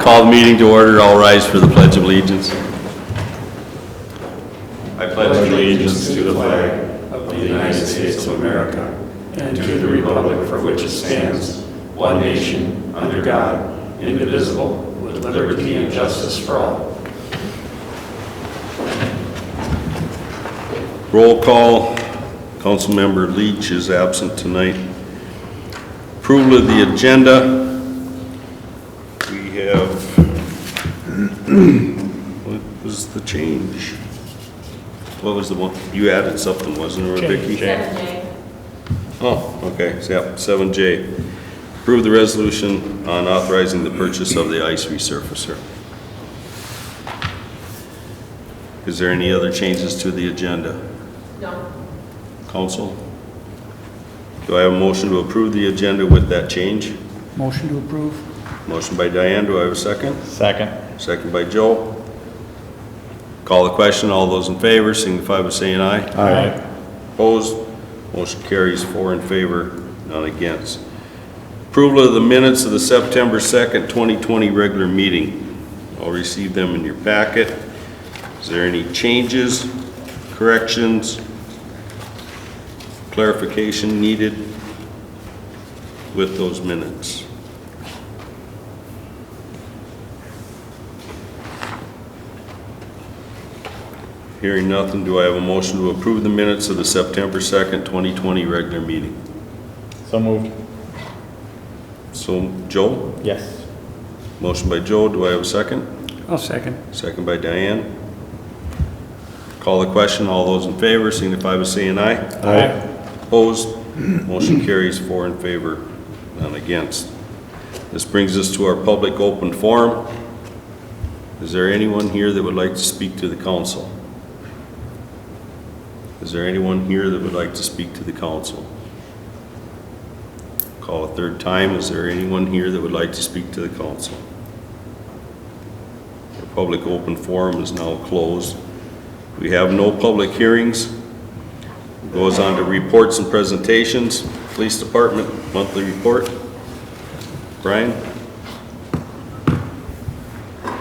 Call the meeting to order. All rise for the Pledge of Allegiance. I pledge allegiance to the flag of the United States of America and to the republic for which it stands, one nation, under God, indivisible, with liberty and justice for all. Roll call. Councilmember Leach is absent tonight. Approval of the agenda. We have, what was the change? What was the one? You added something, wasn't there, Vicki? 7J. Oh, okay, so, yeah, 7J. Approve the resolution on authorizing the purchase of the ice resurfacer. Is there any other changes to the agenda? No. Council? Do I have a motion to approve the agenda with that change? Motion to approve. Motion by Diane, do I have a second? Second. Second by Joe. Call the question, all those in favor signify by saying aye. Aye. Opposed? Motion carries 4 in favor, none against. Approval of the minutes of the September 2nd, 2020 regular meeting. I'll receive them in your packet. Is there any changes, corrections, clarification needed with those minutes? Hearing nothing, do I have a motion to approve the minutes of the September 2nd, 2020 regular meeting? So moved. So, Joe? Yes. Motion by Joe, do I have a second? I'll second. Second by Diane. Call the question, all those in favor signify by saying aye. Aye. Opposed? Motion carries 4 in favor, none against. This brings us to our public open forum. Is there anyone here that would like to speak to the council? Is there anyone here that would like to speak to the council? Call a third time. Is there anyone here that would like to speak to the council? The public open forum is now closed. We have no public hearings. It goes on to reports and presentations. Police Department monthly report. Brian?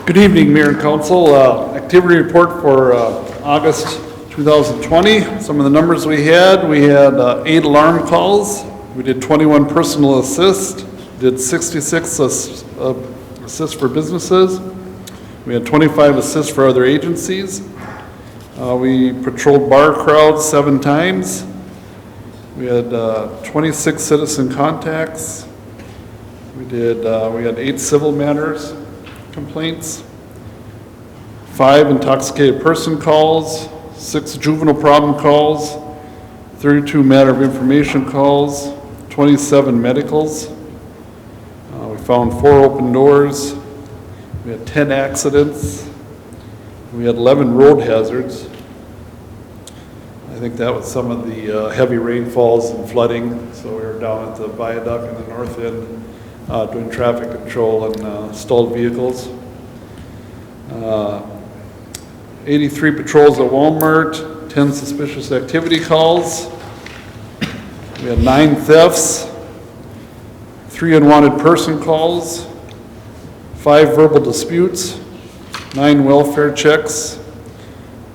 Good evening, Mayor and Council. Activity report for August 2020. Some of the numbers we had 8 alarm calls. We did 21 personal assist, did 66 assists for businesses. We had 25 assists for other agencies. We patrolled bar crowds 7 times. We had 26 citizen contacts. We had 8 civil matters complaints, 5 intoxicated person calls, 6 juvenile problem calls, 32 matter of information calls, 27 medicals. We found 4 open doors. We had 10 accidents. We had 11 road hazards. I think that was some of the heavy rainfalls and flooding. So we were down at the viaduct in the north end doing traffic control and stalled vehicles. 83 patrols at Walmart, 10 suspicious activity calls. We had 9 thefts, 3 unwanted person calls, 5 verbal disputes, 9 welfare checks.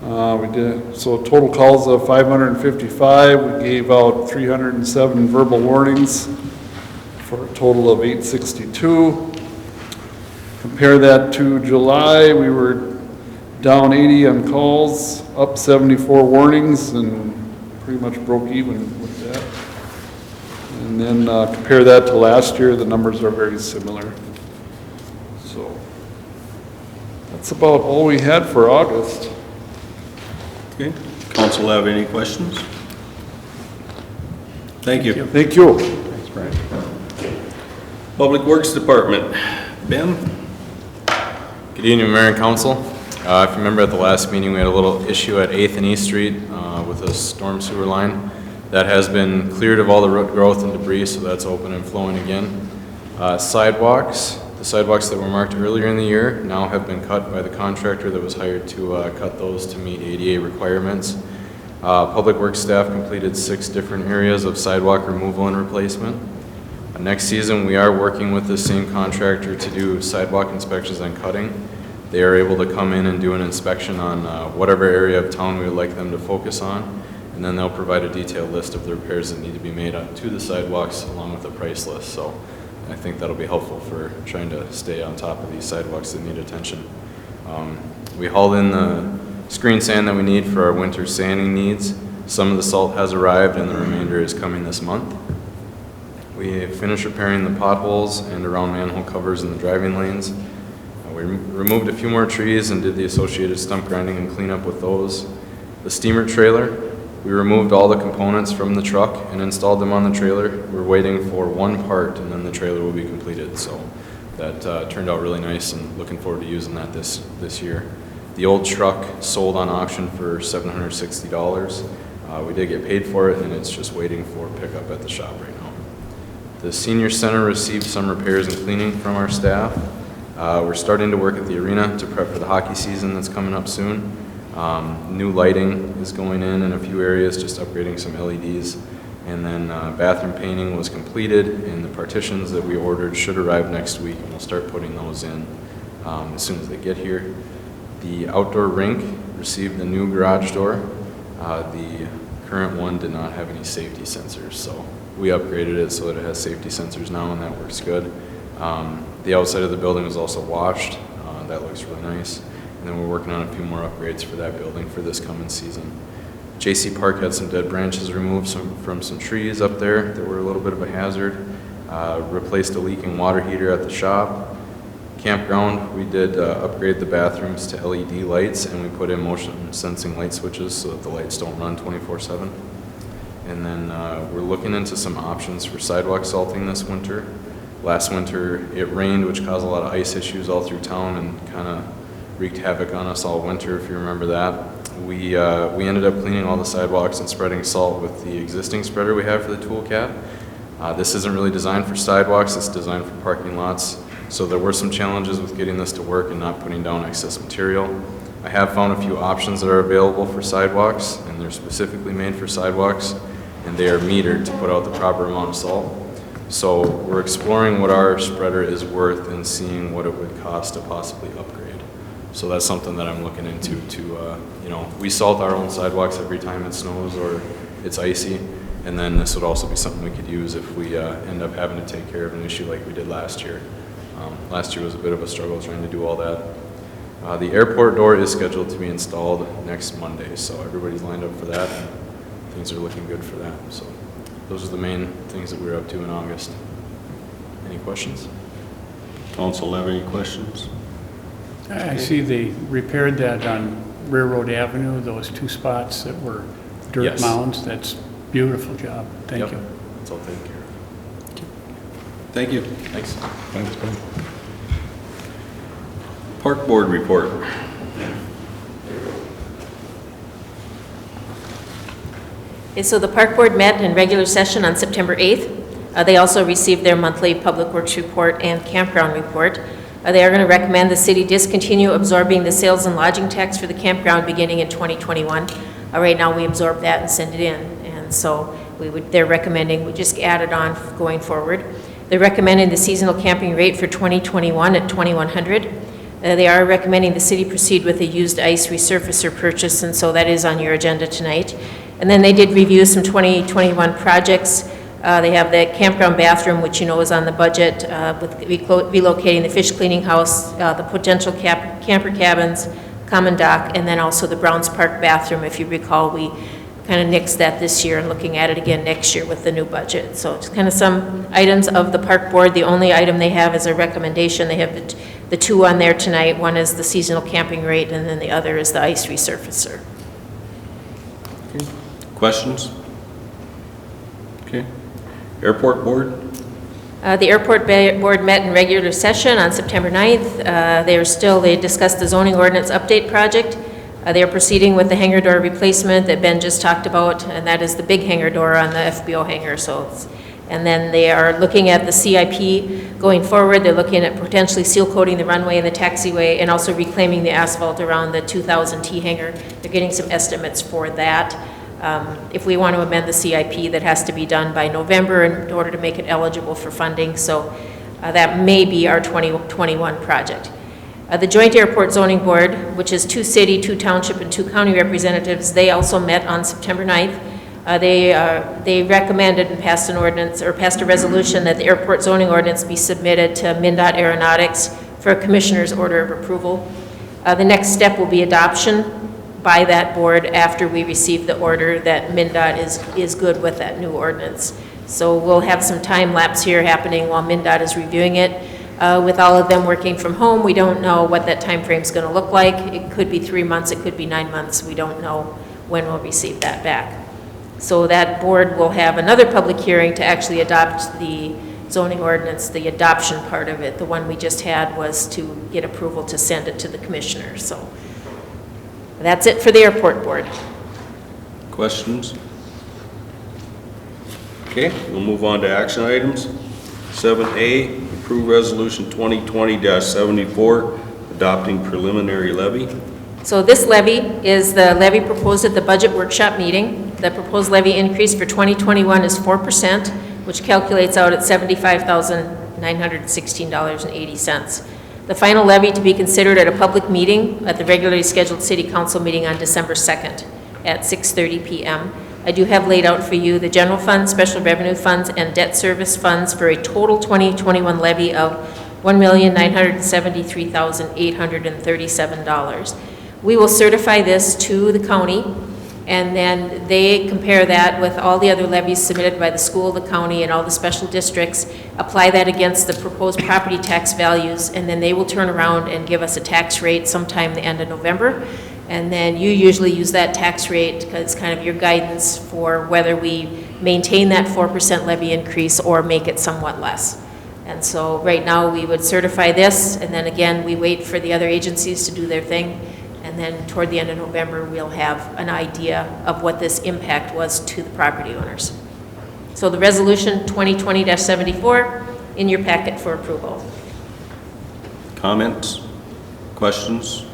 So total calls of 555. We gave out 307 verbal warnings for a total of 862. Compare that to July, we were down 80 on calls, up 74 warnings, and pretty much broke even with that. And then compare that to last year, the numbers are very similar. So that's about all we had for August. Okay. Council have any questions? Thank you. Thank you. Thanks, Brian. Public Works Department. Ben? Good evening, Mayor and Council. If you remember at the last meeting, we had a little issue at 8th and East Street with a storm sewer line. That has been cleared of all the root growth and debris, so that's open and flowing again. Sidewalks. The sidewalks that were marked earlier in the year now have been cut by the contractor that was hired to cut those to meet ADA requirements. Public Works staff completed 6 different areas of sidewalk removal and replacement. Next season, we are working with the same contractor to do sidewalk inspections and cutting. They are able to come in and do an inspection on whatever area of town we would like them to focus on, and then they'll provide a detailed list of the repairs that need to be made to the sidewalks along with a price list. So I think that'll be helpful for trying to stay on top of these sidewalks that need attention. We hauled in the screen sand that we need for our winter sanding needs. Some of the salt has arrived and the remainder is coming this month. We finished repairing the potholes and around manhole covers in the driving lanes. We removed a few more trees and did the associated stump grinding and cleanup with those. The steamer trailer, we removed all the components from the truck and installed them on the trailer. We're waiting for one part and then the trailer will be completed. So that turned out really nice and looking forward to using that this year. The old truck sold on auction for $760. We did get paid for it and it's just waiting for pickup at the shop right now. The senior center received some repairs and cleaning from our staff. We're starting to work at the arena to prep for the hockey season that's coming up soon. New lighting is going in a few areas, just upgrading some LEDs. And then bathroom painting was completed and the partitions that we ordered should arrive next week and we'll start putting those in as soon as they get here. The outdoor rink received the new garage door. The current one did not have any safety sensors, so we upgraded it so that it has safety sensors now and that works good. The outside of the building was also washed. That looks really nice. And then we're working on a few more upgrades for that building for this coming season. JC Park had some dead branches removed from some trees up there that were a little bit of a hazard. Replaced a leaking water heater at the shop. Campground, we did upgrade the bathrooms to LED lights and we put in motion sensing light switches so that the lights don't run 24/7. And then we're looking into some options for sidewalk salting this winter. Last winter it rained, which caused a lot of ice issues all through town and kind of wreaked havoc on us all winter, if you remember that. We ended up cleaning all the sidewalks and spreading salt with the existing spreader we have for the tool cap. This isn't really designed for sidewalks, it's designed for parking lots. So there were some challenges with getting this to work and not putting down excess material. I have found a few options that are available for sidewalks, and they're specifically made for sidewalks, and they are metered to put out the proper amount of salt. So we're exploring what our spreader is worth and seeing what it would cost to possibly upgrade. So that's something that I'm looking into we salt our own sidewalks every time it snows or it's icy, and then this would also be something we could use if we end up having to take care of an issue like we did last year. Last year was a bit of a struggle trying to do all that. The airport door is scheduled to be installed next Monday, so everybody's lined up for that. And things are looking good for that. So those are the main things that we're up to in August. Any questions? Council have any questions? I see they repaired that on Railroad Avenue, those two spots that were dirt Yes. mounds. That's beautiful job. Thank Yep. you. That's all taken care of. Thank you. Thanks. Thanks, Ben. Park Board report. Okay, so the Park Board met in regular session on September 8th. They also received their monthly Public Works report and campground report. They are going to recommend the city discontinue absorbing the sales and lodging tax for the campground beginning in 2021. Right now, we absorb that and send it in, and so they're recommending we just add it on going forward. They're recommending the seasonal camping rate for 2021 at $2,100. They are recommending the city proceed with a used ice resurfacer purchase, and so that is on your agenda tonight. And then they did review some 2021 projects. They have the campground bathroom, which you know is on the budget, with relocating the fish cleaning house, the potential camper cabins, common dock, and then also the Browns Park bathroom. If you recall, we kind of nixed that this year and looking at it again next year with the new budget. So it's kind of some items of the Park Board. The only item they have is a recommendation. They have the two on there tonight. One is the seasonal camping rate, and then the other is the ice resurfacer. Questions? Okay. Airport Board? The Airport Board met in regular session on September 9th. They discussed the zoning ordinance update project. They are proceeding with the hangar door replacement that Ben just talked about, and that is the big hangar door on the FBO hangar. And then they are looking at the CIP going forward. They're looking at potentially seal coating the runway and the taxiway and also reclaiming the asphalt around the 2000 T hangar. They're getting some estimates for that. If we want to amend the CIP, that has to be done by November in order to make it eligible for funding, so that may be our 2021 project. The Joint Airport Zoning Board, which is 2 city, 2 township, and 2 county representatives, they also met on September 9th. They recommended and passed an ordinance, or passed a resolution, that the airport zoning ordinance be submitted to MnDOT Aeronautics for a commissioner's order of approval. The next step will be adoption by that board after we receive the order that MnDOT is good with that new ordinance. So we'll have some time lapse here happening while MnDOT is reviewing it. With all of them working from home, we don't know what that time frame is going to look like. It could be 3 months, it could be 9 months. We don't know when we'll receive that back. So that board will have another public hearing to actually adopt the zoning ordinance, the adoption part of it. The one we just had was to get approval to send it to the commissioner. So that's it for the airport board. Questions? Okay, we'll move on to action items. 7A, approve resolution 2020-74, adopting preliminary levy. So this levy is the levy proposed at the budget workshop meeting. The proposed levy increase for 2021 is 4%, which calculates out at $75,916.80. The final levy to be considered at a public meeting at the regularly scheduled city council meeting on December 2nd at 6:30 p.m. I do have laid out for you the general fund, special revenue funds, and debt service funds for a total 2021 levy of $1,973,837. We will certify this to the county, and then they compare that with all the other levies submitted by the school, the county, and all the special districts, apply that against the proposed property tax values, and then they will turn around and give us a tax rate sometime the end of November. And then you usually use that tax rate because it's kind of your guidance for whether we maintain that 4% levy increase or make it somewhat less. And so right now we would certify this, and then again we wait for the other agencies to do their thing, and then toward the end of November we'll have an idea of what this impact was to the property owners. So the resolution 2020-74 in your packet for approval. Comments? Questions?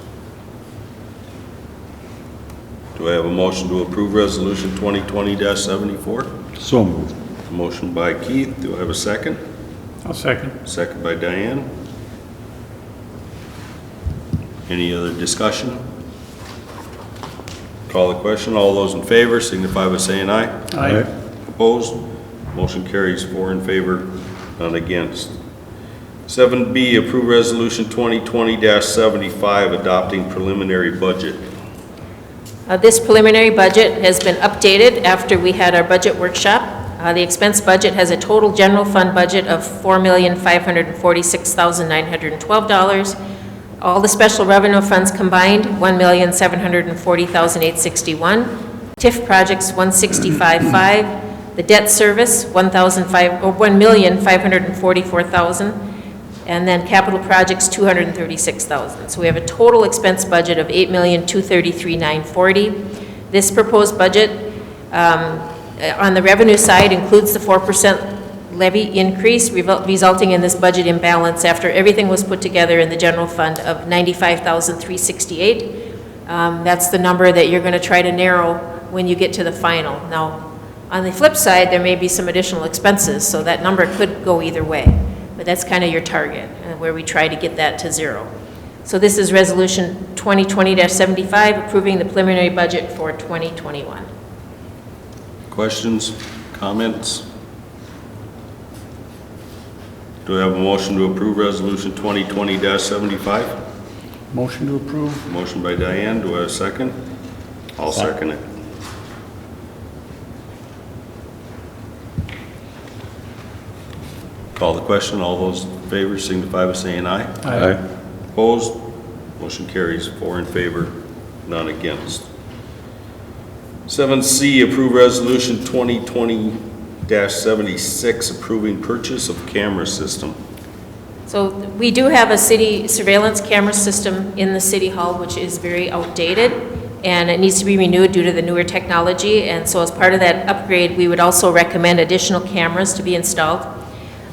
Do I have a motion to approve resolution 2020-74? So moved. Motion by Keith. Do I have a second? I'll second. Second by Diane. Any other discussion? Call the question. All those in favor signify by saying aye. Aye. Opposed? Motion carries 4 in favor, none against. 7B, approve resolution 2020-75, adopting preliminary budget. This preliminary budget has been updated after we had our budget workshop. The expense budget has a total general fund budget of $4,546,912. All the special revenue funds combined, $1,740,861. TIF projects, $165,500. The debt service, $1,544,000. And then capital projects, $236,000. So we have a total expense budget of $8,233,940. This proposed budget on the revenue side includes the 4% levy increase, resulting in this budget imbalance after everything was put together in the general fund of $95,368. That's the number that you're going to try to narrow when you get to the final. Now, on the flip side, there may be some additional expenses, so that number could go either way. But that's kind of your target, where we try to get that to zero. So this is resolution 2020-75, approving the preliminary budget for 2021. Questions, comments? Do I have a motion to approve resolution 2020-75? Motion to approve. Motion by Diane, do I have a second? I'll second it. Call the question. All those in favor signify by saying aye. Aye. Opposed? Motion carries 4 in favor, none against. 7C, approve resolution 2020-76, approving purchase of camera system. So we do have a city surveillance camera system in the city hall, which is very outdated, and it needs to be renewed due to the newer technology. And so as part of that upgrade, we would also recommend additional cameras to be installed.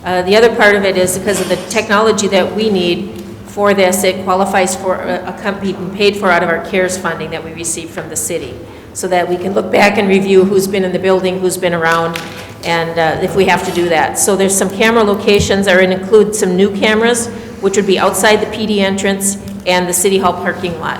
The other part of it is because of the technology that we need for this, it qualifies for a company being paid for out of our CARES funding that we receive from the city. so that we can look back and review who's been in the building, who's been around, and if we have to do that. So there's some camera locations, or include some new cameras, which would be outside the PD entrance and the City Hall parking lot.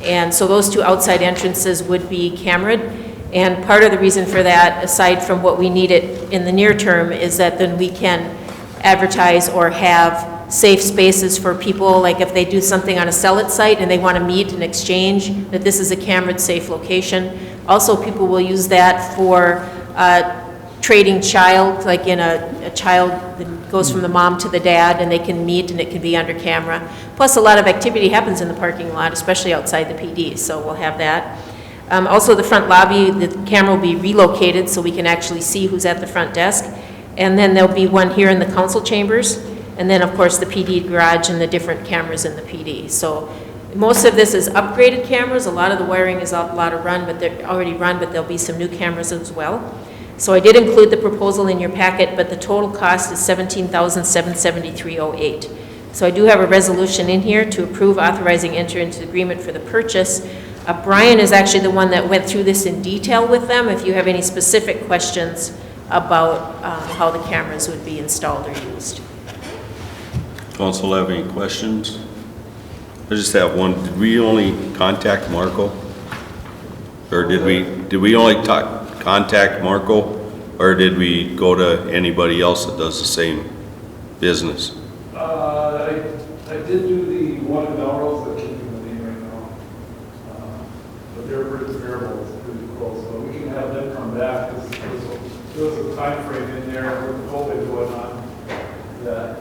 And so those two outside entrances would be cameraed. And part of the reason for that, aside from what we need it in the near term, is that then we can advertise or have safe spaces for people, like if they do something on a sell-it site and they want to meet and exchange, that this is a camera safe location. Also, people will use that for trading child, like in a child that goes from the mom to the dad, and they can meet and it can be under camera. Plus, a lot of activity happens in the parking lot, especially outside the PD, so we'll have that. Also, the front lobby, the camera will be relocated so we can actually see who's at the front desk. And then there'll be one here in the council chambers. And then, of course, the PD garage and the different cameras in the PD. So most of this is upgraded cameras. A lot of the wiring is a lot of run, but they're already run, but there'll be some new cameras as well. So I did include the proposal in your packet, but the total cost is $17,773.08. So I do have a resolution in here to approve authorizing enter into agreement for the purchase. Brian is actually the one that went through this in detail with them. If you have any specific questions about how the cameras would be installed or used. Council have any questions? I just have one. Did we only contact Marco? Or did we only contact Marco? Or did we go to anybody else that does the same business? I did do the one in Melrose, that can't give the name right now. But they're pretty comparable, it's pretty close, so we can have them come back, because there was a time frame in there with COVID going on that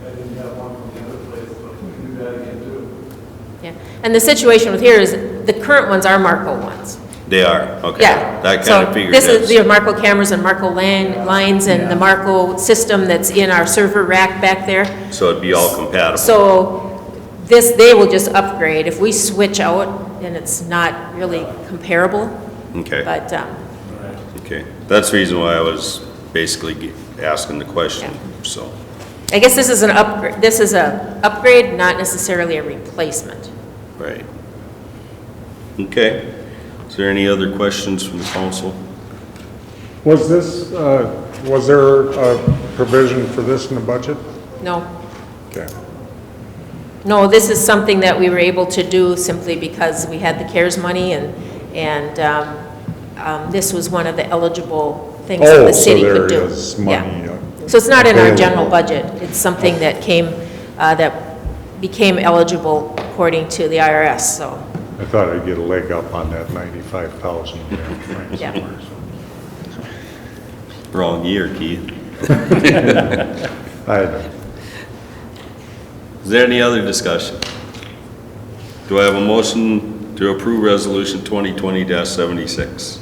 I didn't have one from the other place, but we can do that again too. Yeah, and the situation with here is the current ones are Marco ones. They are, okay. Yeah. That kind So of figured this is that's- the Marco cameras and Marco lines and the Marco system that's in our server rack back there. So it'd be all compatible. So they will just upgrade. If we switch out, then it's not really comparable, Okay, but, okay. That's the reason why I was basically asking the question, so. I guess this is an upgrade, this is a upgrade, not necessarily a replacement. Right. Okay. Is there any other questions from the council? Was there a provision for this in the budget? No. Okay. No, this is something that we were able to do simply because we had the CARES money and this was one of the eligible things that the city could do. Oh, so there is money. Yeah. So it's not in our general available. budget. It's something that became eligible according to the IRS, so, I thought I'd get a leg up on that 95,000. yeah. Wrong year, Keith. Is there any other discussion? Do I have a motion to approve resolution 2020-76?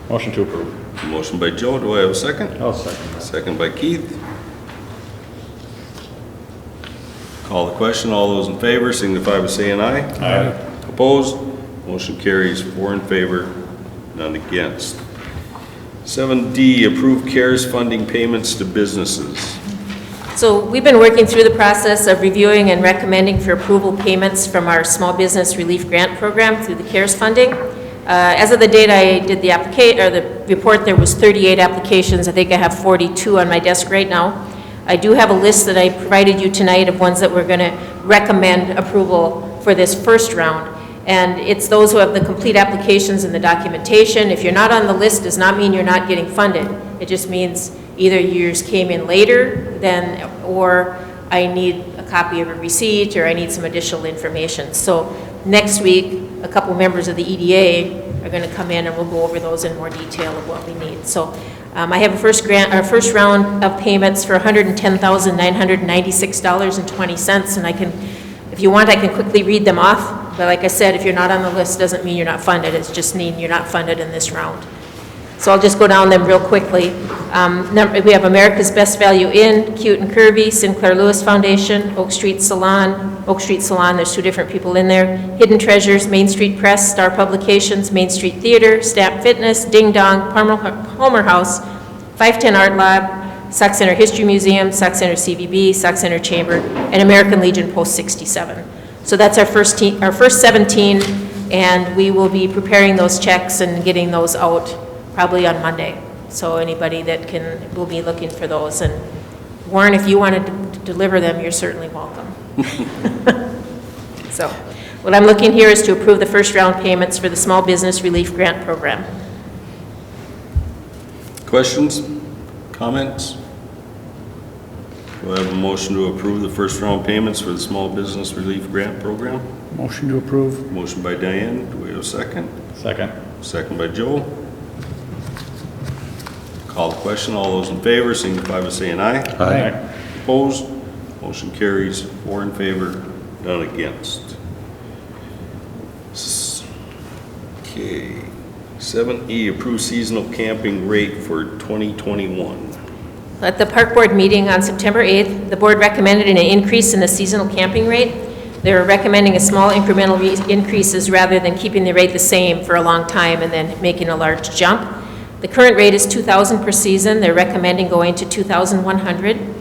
Motion to approve. Motion by Joe, do I have a second? I'll second that. Second by Keith. Call the question, all those in favor signify by saying aye. Aye. Opposed? Motion carries 4 in favor, none against. 7D, approve CARES funding payments to businesses. So we've been working through the process of reviewing and recommending for approval payments from our Small Business Relief Grant Program through the CARES funding. As of the date I did the report, there was 38 applications. I think I have 42 on my desk right now. I do have a list that I provided you tonight of ones that we're going to recommend approval for this first round. And it's those who have the complete applications and the documentation. If you're not on the list, does not mean you're not getting funded. It just means either yours came in later than, or I need a copy of a receipt, or I need some additional information. So next week, a couple members of the EDA are going to come in and we'll go over those in more detail of what we need. So I have a first round of payments for $110,996.20, and I can, if you want, I can quickly read them off. But like I said, if you're not on the list, doesn't mean you're not funded. It's just mean you're not funded in this round. So I'll just go down them real quickly. We have America's Best Value Inn, Cute and Curvy, Sinclair Lewis Foundation, Oak Street Salon, there's 2 different people in there, Hidden Treasures, Main Street Press, Star Publications, Main Street Theater, Snap Fitness, Ding Dong, Palmer House, 510 Art Lab, Sauk Center History Museum, Sauk Center CVB, Sauk Center Chamber, and American Legion Post 67. So that's our first 17, And we will be preparing those checks and getting those out probably on Monday. So anybody that will be looking for those. And Warren, if you wanted to deliver them, you're certainly welcome. So what I'm looking here is to approve the first round payments for the Small Business Relief Grant Program. Questions? Comments? Do I have a motion to approve the first round payments for the Small Business Relief Grant Program? Motion to approve. Motion by Diane, do we have a second? Second. Second by Joe. Call the question, all those in favor signify by saying aye. Aye. Opposed? Motion carries, 4 in favor, none against. Okay. 7E, approve seasonal camping rate for 2021. At the Park Board meeting on September 8th, the board recommended an increase in the seasonal camping rate. They were recommending a small incremental increases rather than keeping the rate the same for a long time and then making a large jump. The current rate is $2,000 per season. They're recommending going to $2,100.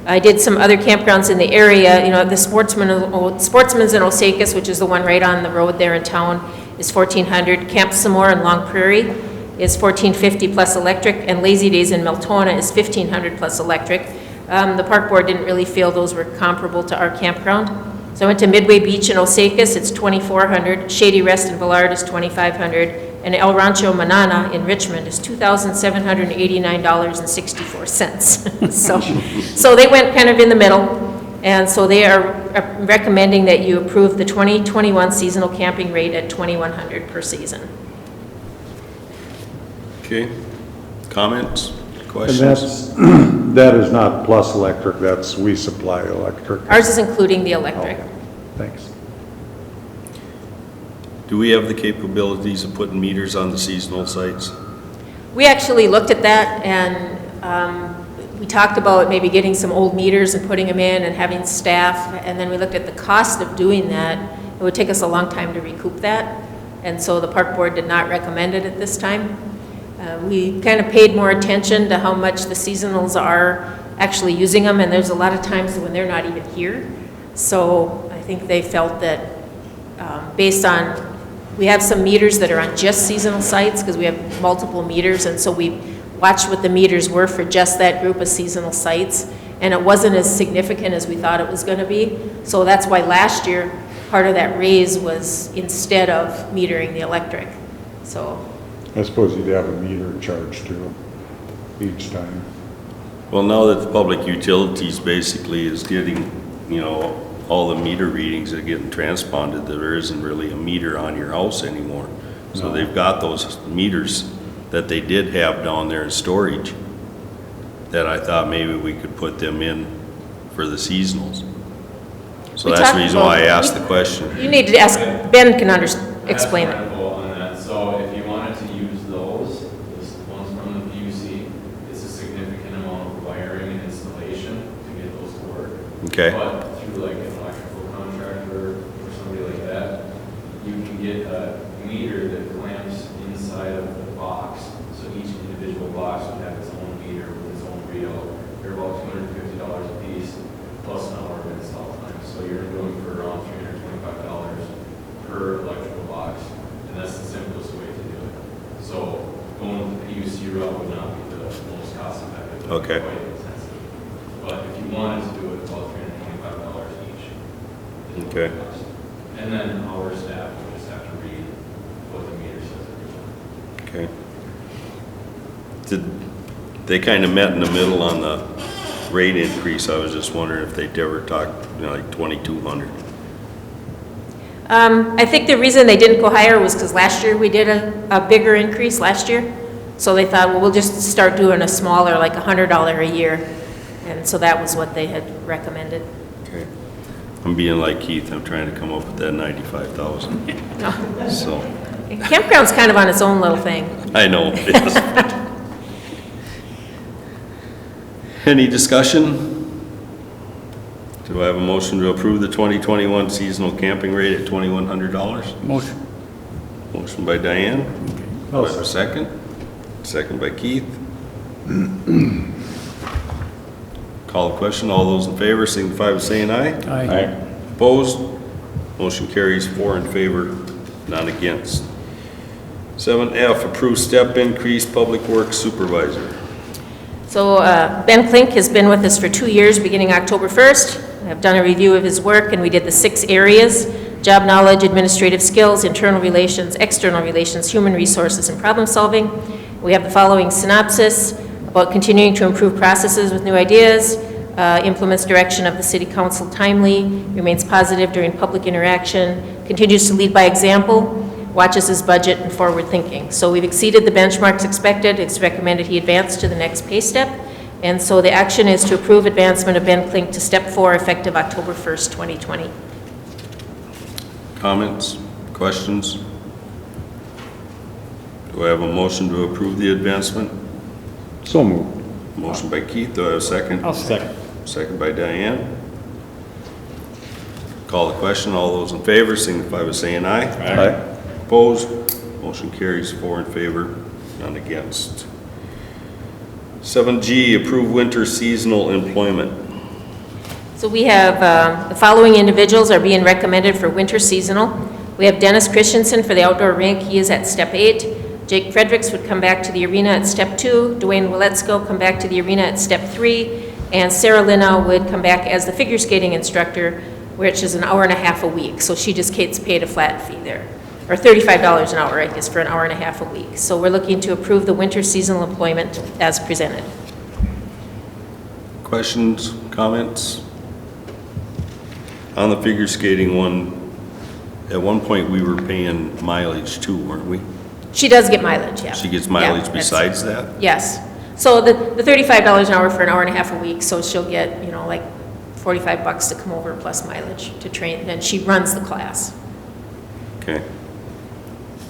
I did some other campgrounds in the area. You know, the Sportsman's in Osakis, which is the one right on the road there in town, is $1,400. Camp Samore in Long Prairie is $1,450 plus electric, and Lazy Days in Meltona is $1,500 plus electric. The park board didn't really feel those were comparable to our campground. So I went to Midway Beach in Osakis, it's $2,400. Shady Rest in Villard is $2,500. And El Rancho Manana in Richmond is $2,789.64. So they went kind of in the middle. And so they are recommending that you approve the 2021 seasonal camping rate at $2,100 per season. Okay. Comments? And Questions? that is not plus electric, that's we supply electric. Ours is including the electric. Okay, thanks. Do we have the capabilities of putting meters on the seasonal sites? We actually looked at that, and we talked about maybe getting some old meters and putting them in and having staff, and then we looked at the cost of doing that. It would take us a long time to recoup that, and so the park board did not recommend it at this time. We kind of paid more attention to how much the seasonals are actually using them, and there's a lot of times when they're not even here. So I think they felt that based on, we have some meters that are on just seasonal sites because we have multiple meters, and so we watched what the meters were for just that group of seasonal sites, and it wasn't as significant as we thought it was going to be. So that's why last year, part of that raise was instead of metering the electric. So I suppose you'd have a meter charge too, each time. Well, now that the public utilities basically is getting, you know, all the meter readings are getting transponded, there isn't really a meter on your house anymore. So they've got those meters that they did have down there in storage that I thought maybe we could put them in for the seasonals. So that's the reason why I asked the question. you need to ask, Ben can explain it. On that. So if you wanted to use those ones from the PUC, it's a significant amount of wiring and installation to get those to work. Okay. But through like an electrical contractor or somebody like that, you can get a meter that clamps inside of the box. So each individual box would have its own meter with its own readout. They're about $250 a piece plus an hour of install time. So you're doing for around $325 per electrical box. And that's the simplest way to do it. So going with the PUC route would not be the most cost effective. It would be Okay. quite expensive. But if you wanted to do it, about $325 each. is what Okay. it costs. And then our staff will just have to read what the meter says every time. Okay. They kind of met in the middle on the rate increase. I was just wondering if they'd ever talked, you know, like 2,200. I think the reason they didn't go higher was because last year we did a bigger increase last year. So they thought, well, we'll just start doing a smaller, like $100 a year. And so that was what they had recommended. Okay. I'm being like Keith, I'm trying to come up with that 95,000. No. So, Campground's kind of on its own little thing. I know it is. Any discussion? Do I have a motion to approve the 2021 seasonal camping rate at $2,100? Motion. Motion by Diane. Do I have a second? Second by Keith. Call the question. All those in favor signify by saying aye. Aye. Opposed? Motion carries 4 in favor, None against. 7F, approve step increase Public Works Supervisor. So Ben Klink has been with us for 2 years, beginning October 1st. I've done a review of his work, and we did the 6 areas: job knowledge, administrative skills, internal relations, external relations, human resources, and problem solving. We have the following synopsis about continuing to improve processes with new ideas, implements direction of the city council timely, remains positive during public interaction, continues to lead by example, watches his budget, and forward thinking. So we've exceeded the benchmarks expected. It's recommended he advance to the next pay step. And so the action is to approve advancement of Ben Klink to step 4 effective October 1st, 2020. Comments, questions? Do I have a motion to approve the advancement? So moved. Motion by Keith, do I have a second? I'll second. Second by Diane. Call the question. All those in favor signify by saying aye. Aye. Opposed? Motion carries 4 in favor, none against. 7G, approve winter seasonal employment. So we have, the following individuals are being recommended for winter seasonal. We have Dennis Christensen for the outdoor rink. He is at step 8. Jake Fredericks would come back to the arena at step 2. Dwayne Wiletsko come back to the arena at step 3. And Sarah Linna would come back as the figure skating instructor, which is an hour and a half a week. So she just gets paid a flat fee there, or $35 an hour, I guess, for an hour and a half a week. So we're looking to approve the winter seasonal employment as presented. Questions, comments? On the figure skating one, at one point we were paying mileage too, weren't we? She does get mileage, yeah. She gets Yeah, mileage that's- besides that? Yes. So the $35 an hour for an hour and a half a week, so she'll get, you know, like $45 to come over plus mileage to train, and she runs the class Okay.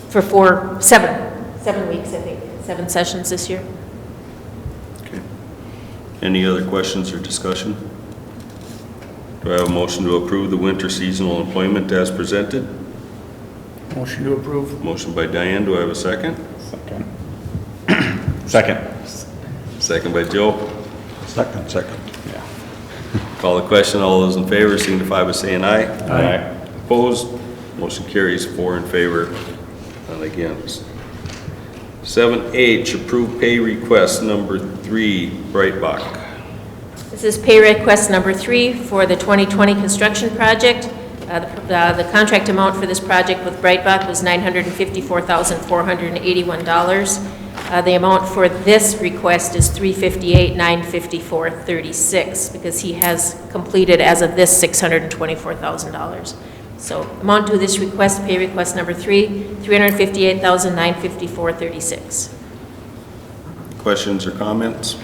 for 7 weeks, I think, 7 sessions this year. Okay. Any other questions or discussion? Do I have a motion to approve the winter seasonal employment as presented? Motion to approve. Motion by Diane, do I have a second? Second. Second. Second by Joe. Second. Yeah. Call the question, all those in favor signify by saying aye. Aye. Opposed? Motion carries 4 in favor, none against. 7H, approve pay request number 3, Breitbach. This is pay request number 3 for the 2020 construction project. The contract amount for this project with Breitbach was $954,481. The amount for this request is $358,954.36 because he has completed as of this $624,000. So amount to this request, pay request number 3, $358,954.36. Questions or comments?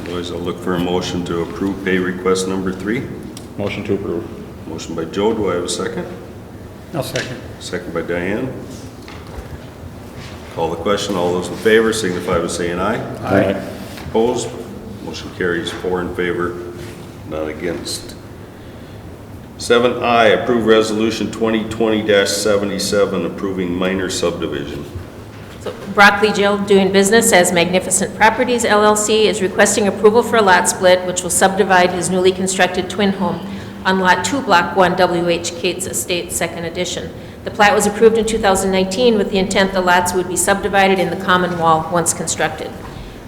Otherwise, I'll look for a motion to approve pay request number 3. Motion to approve. Motion by Joe, do I have a second? I'll second. Second by Diane. Call the question, all those in favor signify by saying aye. Aye. Opposed? Motion carries 4 in favor, none against. 7I, approve resolution 2020-77, approving minor subdivision. So Broccoli Jill, doing business as Magnificent Properties LLC, is requesting approval for a lot split, which will subdivide his newly constructed twin home on Lot 2, Block 1, W.H. Cates Estate, Second Edition. The plat was approved in 2019 with the intent the lots would be subdivided in the common wall once constructed.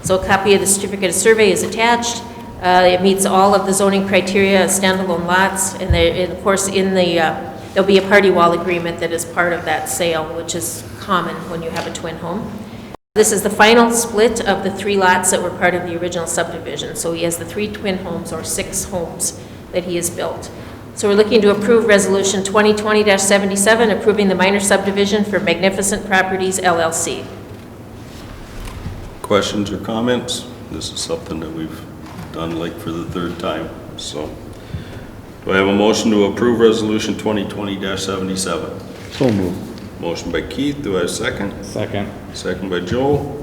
So a copy of the certificate of survey is attached. It meets all of the zoning criteria as standalone lots, and of course there'll be a party wall agreement that is part of that sale, which is common when you have a twin home. This is the final split of the 3 lots that were part of the original subdivision. So he has the 3 twin homes, or 6 homes, that he has built. So we're looking to approve Resolution 2020-77, approving the minor subdivision for Magnificent Properties LLC. Questions or comments? This is something that we've done like for the 3rd time, so. Do I have a motion to approve Resolution 2020-77? So moved. Motion by Keith, do I have a second? Second. Second by Joe.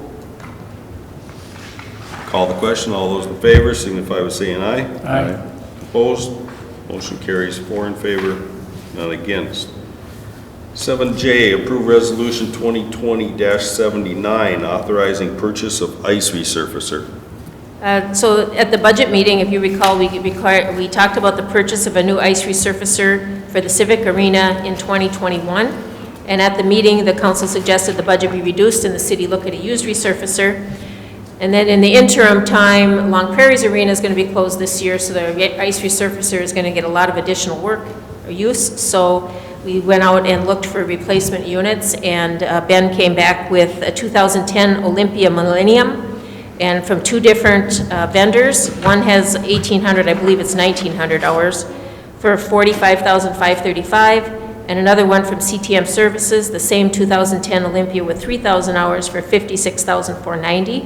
Call the question, all those in favor signify by saying aye. Aye. Opposed? Motion carries 4 in favor, none against. 7J, approve resolution 2020-79, authorizing purchase of ice resurfacer. So at the budget meeting, if you recall, we talked about the purchase of a new ice resurfacer for the Civic Arena in 2021. And at the meeting, the council suggested the budget be reduced and the city look at a used resurfacer. And then in the interim time, Long Prairie's Arena is going to be closed this year, so the ice resurfacer is going to get a lot of additional work or use. So we went out and looked for replacement units, and Ben came back with a 2010 Olympia Millennium, and from two different vendors. One has 1,800, I believe it's 1,900 hours, for $45,535, and another one from CTM Services, the same 2010 Olympia with 3,000 hours for $56,490.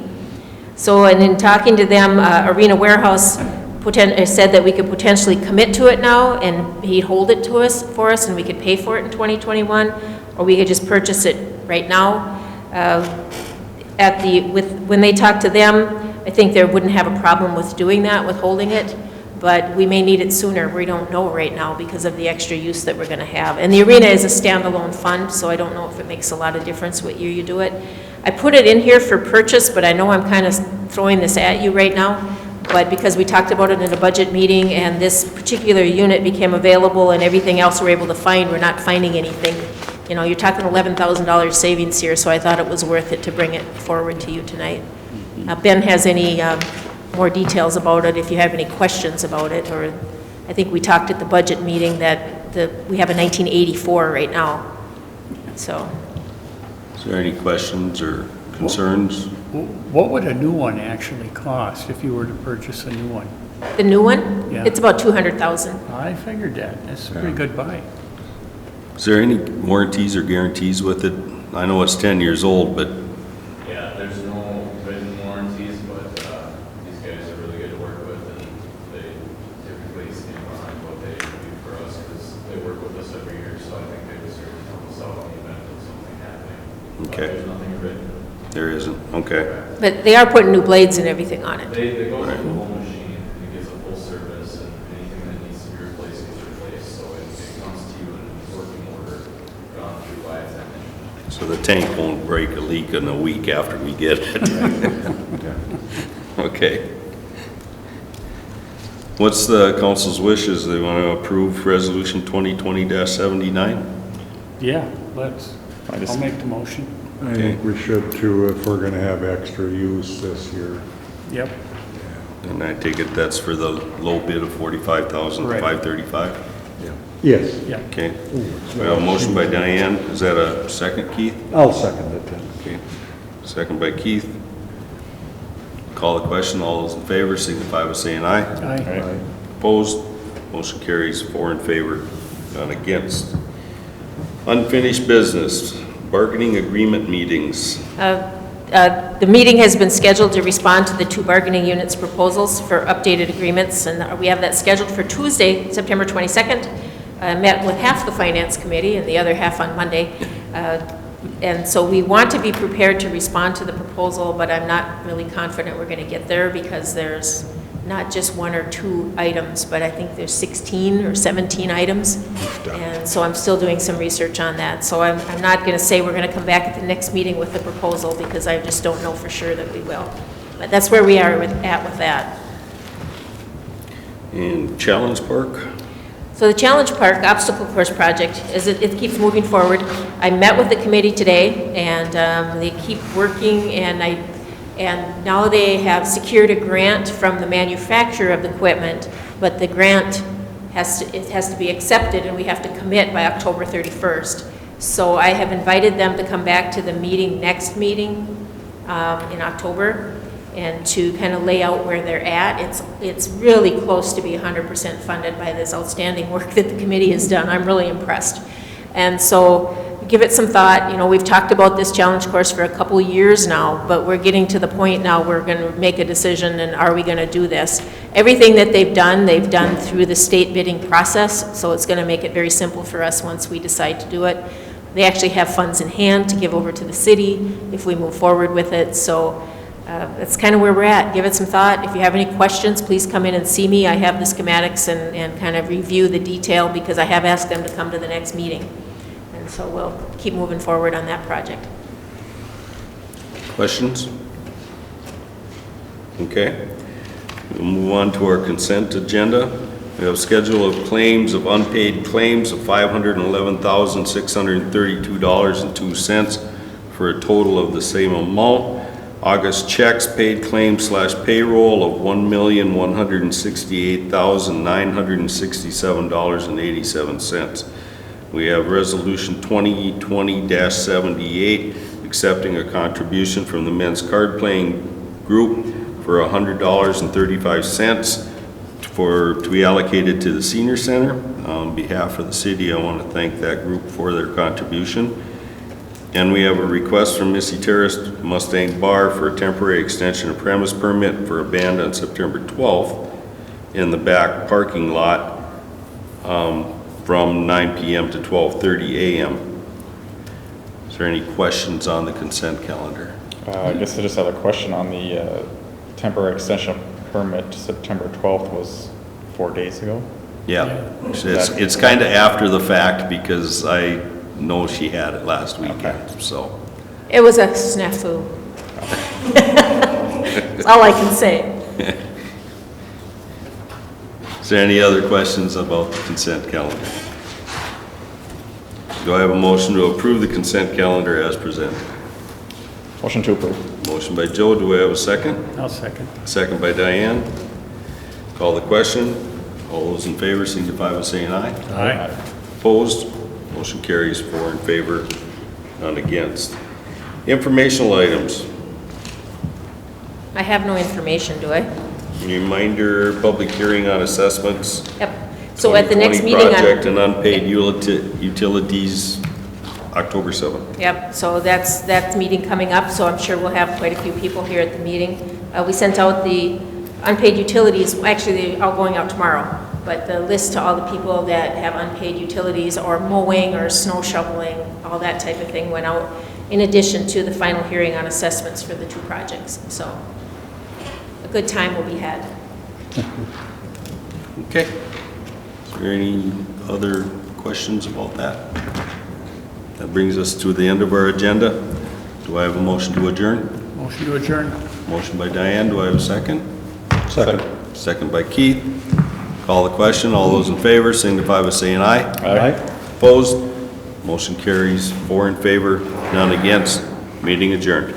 So, and in talking to them, Arena Warehouse said that we could potentially commit to it now, and he'd hold it to us, for us, and we could pay for it in 2021, or we could just purchase it right now. When they talk to them, I think they wouldn't have a problem with doing that, with holding it, but we may need it sooner. We don't know right now because of the extra use that we're going to have. And the arena is a standalone fund, so I don't know if it makes a lot of difference what year you do it. I put it in here for purchase, but I know I'm kind of throwing this at you right now, but because we talked about it in a budget meeting and this particular unit became available and everything else we're able to find, we're not finding anything. You know, you're talking $11,000 savings here, so I thought it was worth it to bring it forward to you tonight. Ben has any more details about it if you have any questions about it, or I think we talked at the budget meeting that we have a 1984 right now, so. Is there any questions or concerns? What would a new one actually cost if you were to purchase a new one? The new one? Yeah. It's about $200,000. I figured that. That's a pretty good buy. Is there any warranties or guarantees with it? I know it's 10 years old, but Yeah, there's no written warranties, but these guys are really good to work with, and they typically stand behind what they do for us, because they work with us every year, so I think they would certainly help us out in the event of something happening. But Okay. there's nothing written. there isn't. Okay. But they are putting new blades and everything on it. They go Right. through the whole machine, and it gets a full service, and anything that needs to be replaced gets replaced, so it comes to you in working order, gone through by a technician. So the tank won't break a leak in a week after we get it. Okay. What's the council's wishes? They want to approve resolution 2020-79? Yeah, I'll make the motion. I think we should too, if we're gonna have extra use this year. Yep. And I take it that's for the low bid of $45,535? Yes. Yeah. Okay. We have a motion by Diane. Is that a second, Keith? I'll second it then. Okay. Second by Keith. Call the question. All those in favor signify by saying aye. Aye. Opposed? Motion carries 4 in favor, none against. Unfinished business, bargaining agreement meetings. The meeting has been scheduled to respond to the two bargaining units' proposals for updated agreements, and we have that scheduled for Tuesday, September 22nd. I met with half the finance committee and the other half on Monday. And so we want to be prepared to respond to the proposal, but I'm not really confident we're going to get there because there's not just 1 or 2 items, but I think there's 16 or 17 items. And so I'm still doing some research on that. So I'm not going to say we're going to come back at the next meeting with a proposal because I just don't know for sure that we will. But that's where we are with that. And Challenge Park? So the Challenge Park Obstacle Course Project, it keeps moving forward. I met with the committee today, and they keep working, and now they have secured a grant from the manufacturer of the equipment, but the grant has to be accepted, and we have to commit by October 31st. So I have invited them to come back to the next meeting in October, and to kind of lay out where they're at. It's really close to be 100% funded by this outstanding work that the committee has done. I'm really impressed. And so give it some thought. You know, we've talked about this challenge course for a couple of years now, but we're getting to the point now we're going to make a decision, and are we going to do this? Everything that they've done through the state bidding process, so it's going to make it very simple for us once we decide to do it. They actually have funds in hand to give over to the city if we move forward with it. So that's kind of where we're at. Give it some thought. If you have any questions, please come in and see me. I have the schematics and kind of review the detail because I have asked them to come to the next meeting. And so we'll keep moving forward on that project. Questions? Okay. We'll move on to our consent agenda. We have schedule of claims of unpaid claims of $511,632.02 for a total of the same amount. August checks, paid claims / payroll of $1,168,967.87. We have resolution 2020-78, accepting a contribution from the men's card playing group for $100.35 to be allocated to the senior center. On behalf of the city, I want to thank that group for their contribution. And we have a request from Missy Terrace Mustang Bar for a temporary extension of premise permit for a band on September 12th in the back parking lot from 9 p.m. to 12:30 a.m. Is there any questions on the consent calendar? I guess I just had a question on the temporary extension of permit. September 12th was 4 days ago. Yeah, it's kind of after the fact because I know she had it last weekend, so. It was a snafu. That's all I can say. Is there any other questions about the consent calendar? Do I have a motion to approve the consent calendar as presented? Motion to approve. Motion by Joe, do I have a second? I'll second. Second by Diane. Call the question. All those in favor signify by saying aye. Aye. Opposed? Motion carries 4 in favor, none against. Informational items. I have no information, do I? Reminder, public hearing on assessments. Yep. So at the next 2020 meeting project and unpaid utilities, October 7th. Yep, so that's meeting coming up, so I'm sure we'll have quite a few people here at the meeting. We sent out the unpaid utilities, actually, they're all going out tomorrow, but the list to all the people that have unpaid utilities or mowing or snow shoveling, all that type of thing went out, in addition to the final hearing on assessments for the 2 projects. So a good time will be had. Okay. Is there any other questions about that? That brings us to the end of our agenda. Do I have a motion to adjourn? Motion to adjourn. Motion by Diane, do I have a second? Second. Second by Keith. Call the question, all those in favor signify by saying aye. Aye. Opposed? Motion carries 4 in favor, none against. Meeting adjourned.